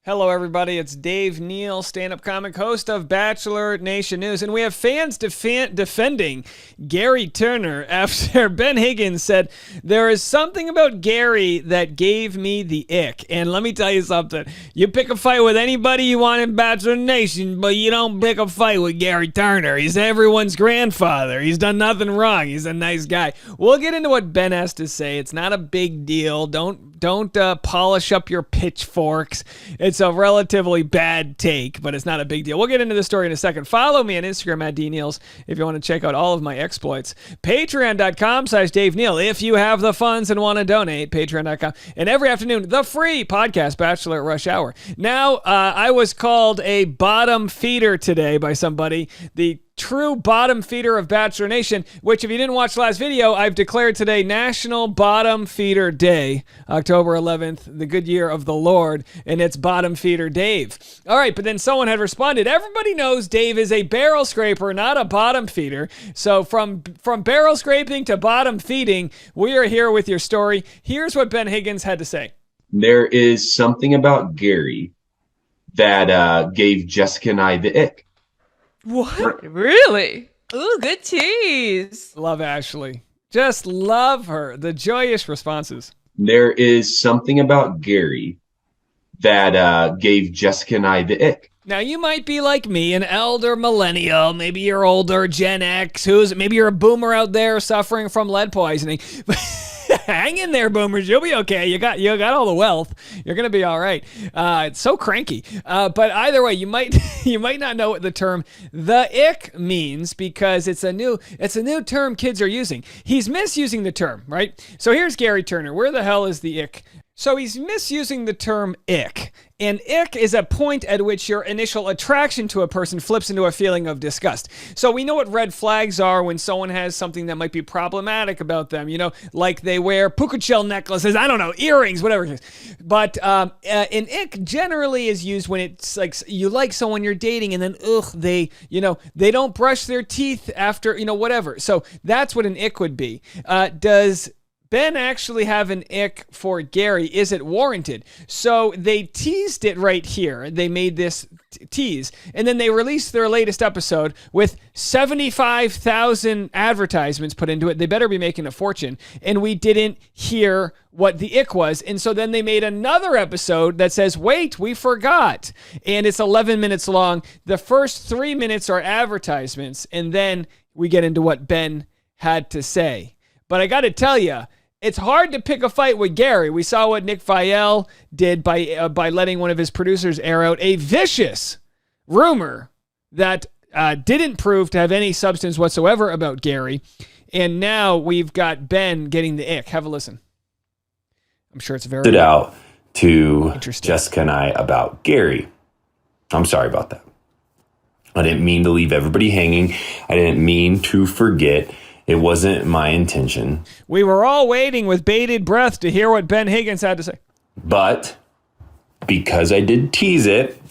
Hello, everybody. It's Dave Neal, stand-up comic, host of Bachelor Nation News, and we have fans defending Gary Turner after Ben Higgins said, there is something about Gary that gave me the ick. And let me tell you something. You pick a fight with anybody you want in Bachelor Nation, but you don't pick a fight with Gary Turner. He's everyone's grandfather. He's done nothing wrong. He's a nice guy. We'll get into what Ben has to say. It's not a big deal. Don't polish up your pitchforks. It's a relatively bad take, but it's not a big deal. We'll get into the story in a second. Follow me on Instagram at DNeals if you want to check out all of my exploits. Patreon.com/Dave Neal if you have the funds and want to donate. Patreon.com. And every afternoon, the free podcast, Bachelor at Rush Hour. Now, I was called a bottom feeder today by somebody. The true bottom feeder of Bachelor Nation, which if you didn't watch the last video, I've declared today National Bottom Feeder Day, October 11th, the good year of the Lord, and it's Bottom Feeder Dave. All right, but then someone had responded, everybody knows Dave is a barrel scraper, not a bottom feeder. So from barrel scraping to bottom feeding, we are here with your story. Here's what Ben Higgins had to say. There is something about Gary that gave Jessica and I the ick. What? Really? Ooh, good tease. Love Ashley. Just love her. The joyous responses. There is something about Gary that gave Jessica and I the ick. Now, you might be like me, an elder millennial. Maybe you're older, Gen X. Maybe you're a boomer out there suffering from lead poisoning. Hang in there, boomers. You'll be okay. You got all the wealth. You're gonna be all right. It's so cranky. But either way, you might not know what the term "the ick" means because it's a new term kids are using. He's misusing the term, right? So here's Gary Turner. Where the hell is the ick? So he's misusing the term ick. And ick is a point at which your initial attraction to a person flips into a feeling of disgust. So we know what red flags are when someone has something that might be problematic about them, like they wear puka shell necklaces, I don't know, earrings, whatever it is. But an ick generally is used when it's like you like someone you're dating and then, they don't brush their teeth after, whatever. So that's what an ick would be. Does Ben actually have an ick for Gary? Is it warranted? So they teased it right here. They made this tease, and then they released their latest episode with 75,000 advertisements put into it. They better be making a fortune. And we didn't hear what the ick was. And so then they made another episode that says, wait, we forgot. And it's 11 minutes long. The first 3 minutes are advertisements, and then we get into what Ben had to say. But I got to tell you, it's hard to pick a fight with Gary. We saw what Nick Viall did by letting one of his producers air out a vicious rumor that didn't prove to have any substance whatsoever about Gary. And now we've got Ben getting the ick. Have a listen. I'm sure it's very stood out to Jessica and I about Gary. I'm sorry about that. I didn't mean to leave everybody hanging. I didn't mean to forget. It wasn't my intention. We were all waiting with bated breath to hear what Ben Higgins had to say. But because I did tease it,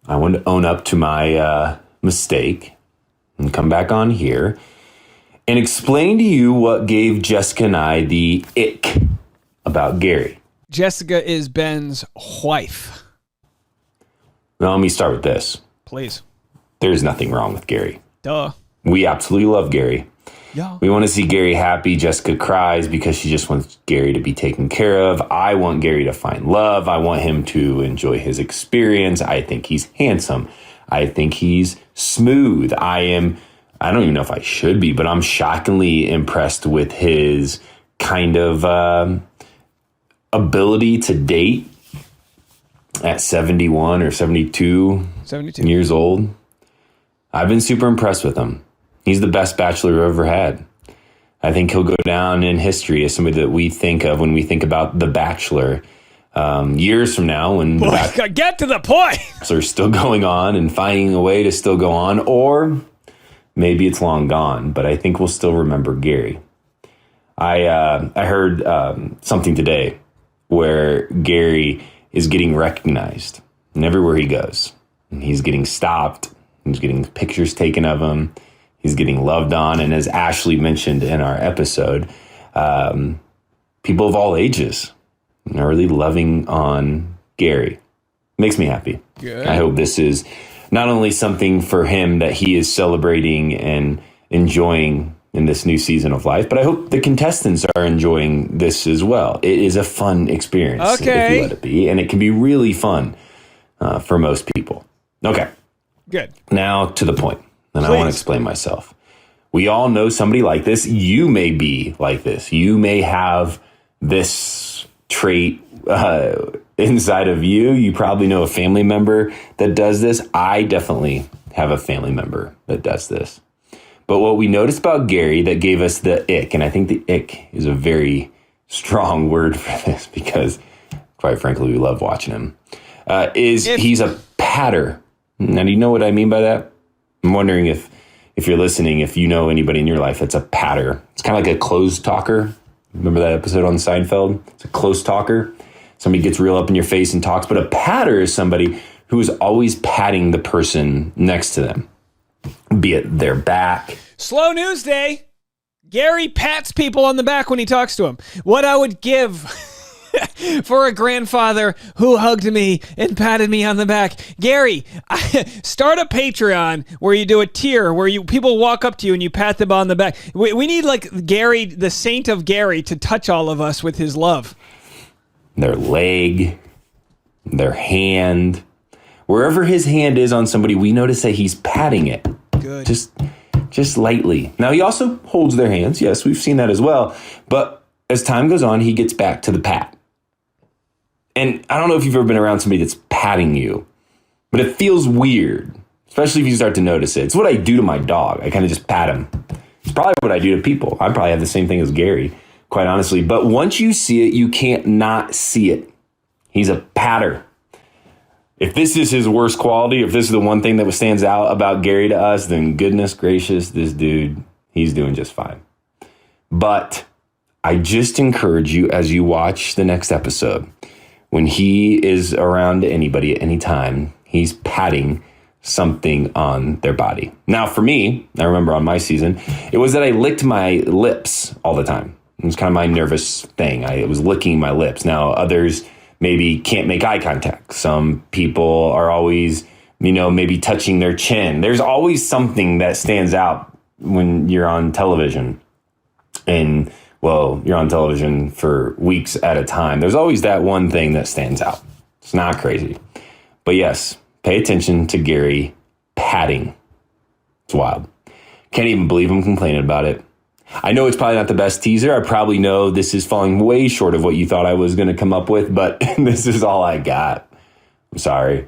I want to own up to my mistake and come back on here and explain to you what gave Jessica and I the ick about Gary. Jessica is Ben's wife. Now, let me start with this. Please. There's nothing wrong with Gary. Duh. We absolutely love Gary. Yeah. We want to see Gary happy. Jessica cries because she just wants Gary to be taken care of. I want Gary to find love. I want him to enjoy his experience. I think he's handsome. I think he's smooth. I don't even know if I should be, but I'm shockingly impressed with his kind of ability to date at 71 or 72 years old. I've been super impressed with him. He's the best bachelor we've ever had. I think he'll go down in history as somebody that we think of when we think about The Bachelor. Years from now, when get to the point. Bachelor is still going on and finding a way to still go on, or maybe it's long gone, but I think we'll still remember Gary. I heard something today where Gary is getting recognized and everywhere he goes. And he's getting stopped. He's getting pictures taken of him. He's getting loved on. And as Ashley mentioned in our episode, people of all ages are really loving on Gary. Makes me happy. Good. I hope this is not only something for him that he is celebrating and enjoying in this new season of life, but I hope the contestants are enjoying this as well. It is a fun experience if you let it be, and it can be really fun for most people. Okay. Good. Now to the point, and I Please. want to explain myself. We all know somebody like this. You may be like this. You may have this trait inside of you. You probably know a family member that does this. I definitely have a family member that does this. But what we noticed about Gary that gave us the ick, and I think the ick is a very strong word for this because, quite frankly, we love watching him, he's a patter. Now, do you know what I mean by that? I'm wondering if you're listening, if you know anybody in your life that's a patter. It's kind of like a close talker. Remember that episode on Seinfeld? It's a close talker. Somebody gets real up in your face and talks, but a patter is somebody who is always patting the person next to them, be it their back. Slow news day. Gary pats people on the back when he talks to them. What I would give for a grandfather who hugged me and patted me on the back. Gary, start a Patreon where you do a tier where people walk up to you and you pat them on the back. We need like Gary, the saint of Gary, to touch all of us with his love. Their leg, their hand. Wherever his hand is on somebody, we notice that he's patting it. Good. Just lightly. Now, he also holds their hands. Yes, we've seen that as well. But as time goes on, he gets back to the pat. And I don't know if you've ever been around somebody that's patting you, but it feels weird, especially if you start to notice it. It's what I do to my dog. I kind of just pat him. It's probably what I do to people. I probably have the same thing as Gary, quite honestly. But once you see it, you can't not see it. He's a patter. If this is his worst quality, if this is the one thing that stands out about Gary to us, then goodness gracious, this dude, he's doing just fine. But I just encourage you as you watch the next episode, when he is around anybody at any time, he's patting something on their body. Now, for me, I remember on my season, it was that I licked my lips all the time. It was kind of my nervous thing. I was licking my lips. Now, others maybe can't make eye contact. Some people are always, maybe touching their chin. There's always something that stands out when you're on television. And, well, you're on television for weeks at a time. There's always that one thing that stands out. It's not crazy. But yes, pay attention to Gary patting. It's wild. Can't even believe I'm complaining about it. I know it's probably not the best teaser. I probably know this is falling way short of what you thought I was going to come up with, but this is all I got. I'm sorry.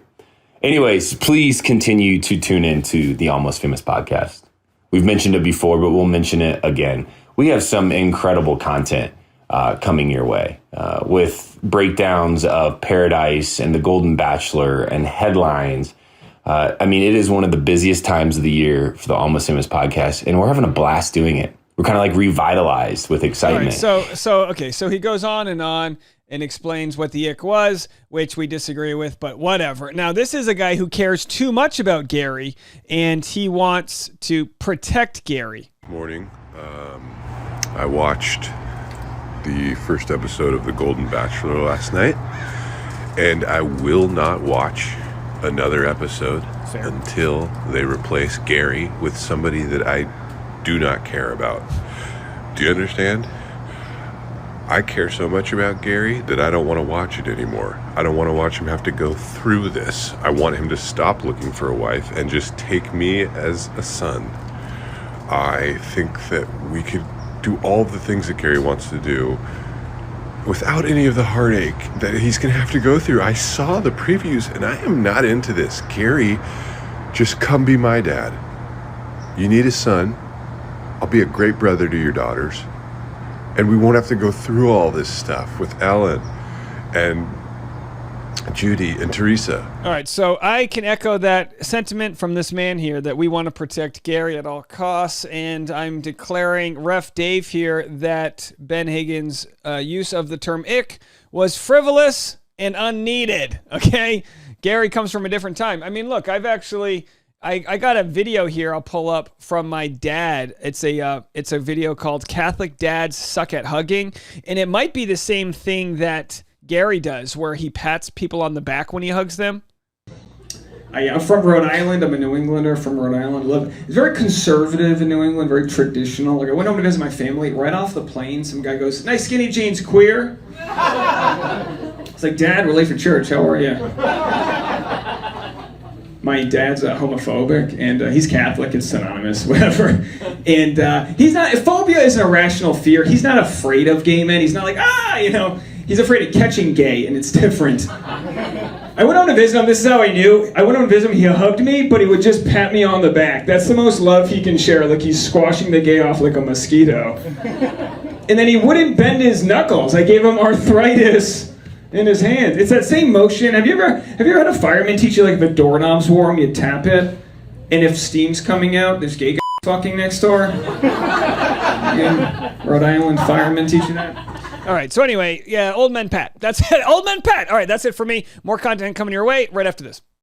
Anyways, please continue to tune into the Almost Famous podcast. We've mentioned it before, but we'll mention it again. We have some incredible content coming your way with breakdowns of Paradise and the Golden Bachelor and headlines. It is one of the busiest times of the year for the Almost Famous podcast, and we're having a blast doing it. We're kind of like revitalized with excitement. All right, so he goes on and explains what the ick was, which we disagree with, but whatever. Now, this is a guy who cares too much about Gary, and he wants to protect Gary. Morning. I watched the first episode of The Golden Bachelor last night, and I will not watch another episode until they replace Gary with somebody that I do not care about. Do you understand? I care so much about Gary that I don't want to watch it anymore. I don't want to watch him have to go through this. I want him to stop looking for a wife and just take me as a son. I think that we could do all the things that Gary wants to do without any of the heartache that he's going to have to go through. I saw the previews and I am not into this. Gary, just come be my dad. You need a son. I'll be a great brother to your daughters. And we won't have to go through all this stuff with Ellen and Judy and Teresa. All right, so I can echo that sentiment from this man here that we want to protect Gary at all costs, and I'm declaring Ref Dave here that Ben Higgins' use of the term ick was frivolous and unneeded, okay? Gary comes from a different time. I mean, look, I got a video here I'll pull up from my dad. It's a video called Catholic Dads Suck at Hugging, and it might be the same thing that Gary does, where he pats people on the back when he hugs them? I'm from Rhode Island. I'm a New Englander from Rhode Island. It's very conservative in New England, very traditional. Like I went home to visit my family. Right off the plane, some guy goes, "Nice skinny jeans, queer." It's like, "Dad, we're late for church. How are you?" My dad's homophobic, and he's Catholic. It's synonymous, whatever. And he's not. Phobia is an irrational fear. He's not afraid of gay men. He's not like He's afraid of catching gay, and it's different. I went on to visit him. This is how I knew. I went on to visit him. He hugged me, but he would just pat me on the back. That's the most love he can share. Like he's squashing the gay off like a mosquito. And then he wouldn't bend his knuckles. I gave him arthritis in his hands. It's that same motion. Have you ever had a fireman teach you like if a doorknob's warm, you tap it, and if steam's coming out, there's gay fucking next door? Rhode Island fireman teaching that. All right, so anyway, yeah, Old Men Pat. That's it. Old Men Pat. All right, that's it for me. More content coming your way right after this.